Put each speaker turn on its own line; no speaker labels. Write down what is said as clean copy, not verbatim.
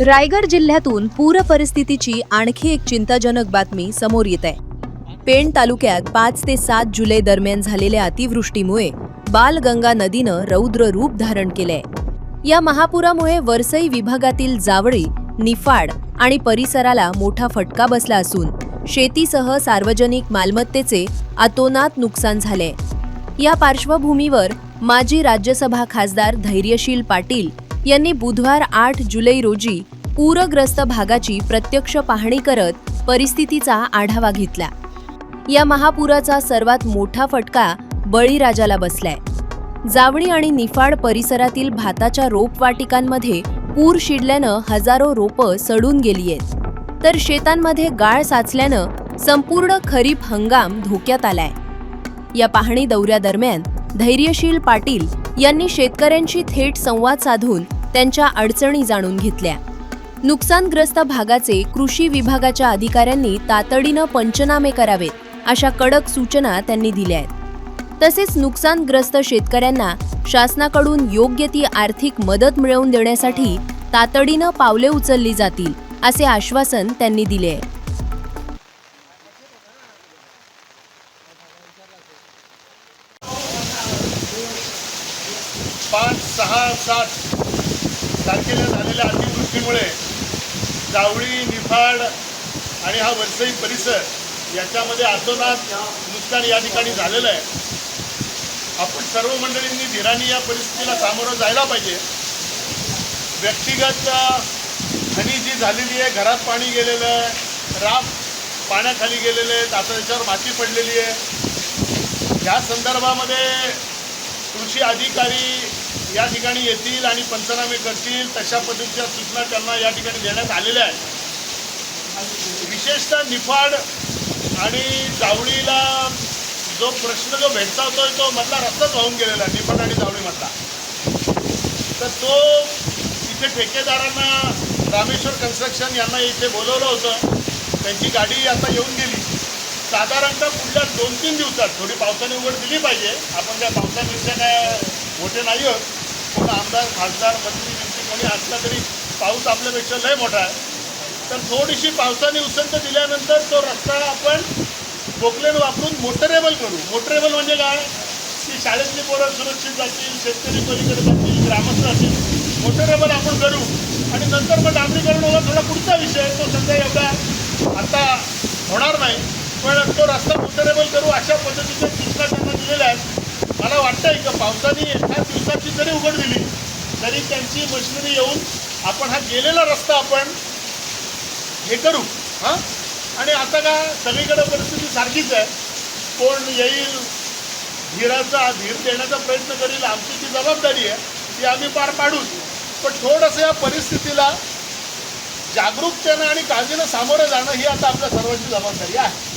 रायगड जिल्ह्यातून पूर परिस्थितीची आणखी एक चिंताजनक बातमी समोर येत आहे। पेण तालुक्यात 5 ते 7 जुलै दरम्यान झालेल्या अतिवृष्टीमुळे बालगंगा नदीनं रौद्र रूप धारण केलंय। या महापुरामुळे वरसई विभागातील जावळी, निफाड आणि परिसराला मोठा फटका बसला असून शेतीसह सार्वजनिक मालमत्तेचे अतोनात नुकसान झाले। या पार्श्वभूमीवर माजी राज्यसभा खासदार धैर्यशील पाटील यांनी बुधवार 8 जुलै रोजी पूरग्रस्त भागाची प्रत्यक्ष पाहणी करत परिस्थितीचा आढावा घेतला। या महापुराचा सर्वात मोठा फटका बळीराजाला बसलाय। जावळी आणि निफाड परिसरातील भाताच्या रोपवाटिकांमध्ये पूर शिरल्यानं हजारो रोपं सडून गेली आहेत, तर शेतांमध्ये गाळ साचल्यानं संपूर्ण खरीप हंगाम धोक्यात आलाय। या पाहणी दौऱ्यादरम्यान धैर्यशील पाटील यांनी शेतकऱ्यांशी थेट संवाद साधून त्यांच्या अडचणी जाणून घेतल्या। नुकसानग्रस्त भागाचे कृषी विभागाच्या अधिकाऱ्यांनी तातडीनं पंचनामे करावेत अशा कडक सूचना त्यांनी दिल्या आहेत। तसेच नुकसानग्रस्त शेतकऱ्यांना शासनाकडून योग्य ती आर्थिक मदत मिळवून देण्यासाठी तातडीनं पावले उचलली जातील असे आश्वासन त्यांनी दिले आहे।
5, 6, 7 तारखेला झालेल्या अतिवृष्टीमुळे जावळी, निफाड आणि हा वरसई परिसर याच्यामध्ये अतोनात नुकसान या ठिकाणी झालेलं आहे। आपण सर्व मंडळींनी धीराने या परिस्थितीला सामोरं जायला पाहिजे। व्यक्तिगत हानी जी झालेली आहे, घरात पाणी गेलेलं आहे, राब पाण्याखाली गेलेले आहेत, आता त्याच्यावर माती पडलेली आहे। या संदर्भामध्ये कृषी अधिकारी या ठिकाणी येतील आणि पंचनामे करतील, तशा पद्धतीच्या सूचना त्यांना या ठिकाणी देण्यात आलेल्या आहेत। विशेषतः निफाड आणि जावळीला जो प्रश्न भेडसावतोय तो मधला रस्ताच वाहून गेलेला आहे, निफाड आणि जावळीमधला। तर तो इथे ठेकेदारांना रामेश्वर कन्स्ट्रक्शन यांना इथे बोलवलं होतं, त्यांची गाडी आता येऊन गेली। साधारणतः पुढल्या 2-3 दिवसात थोडी पावसाने उघड दिली पाहिजे। आपण काय पावसापेक्षा काय मोठे नाही आहोत, कोण आमदार, खासदार, मंत्री कोणी असला तरी पाऊस आपल्यापेक्षा लय मोठा आहे। तर थोडीशी पावसाने उसंत दिल्यानंतर तो रस्ता आपण पोकलेन वापरून मोटरेबल करू। मोटरेबल म्हणजे काय की शाळेतली पोरं सुरक्षित जातील, शेतकरी पलीकडे जातील, ग्रामस्थ जातील, मोटरेबल आपण करू। आणि नंतर मग डांबरीकरण होगा थोडा पुढचा विषय, तो सध्या एवढा आता होणार नाही, पण तो रस्ता मोटरेबल करू अशा पद्धतीच्या सूचना त्यांना दिलेल्या आहेत। मला वाटतंय की पावसाने एका दिवसाची जरी उघड दिली तरी त्यांची मशिनरी येऊन आपण हा गेलेला रस्ता आपण हे करू। आणि आता काय सगळीकडे परिस्थिती सारखीच आहे, कोण येईल धीर देण्याचा प्रयत्न करील, आमची जी जबाबदारी आहे ती आम्ही पार पाडूच। पण थोडंसं या परिस्थितीला जागरूकतेनं आणि काळजीनं सामोरं जाणं ही आता आपल्या सर्वांची जबाबदारी आहे।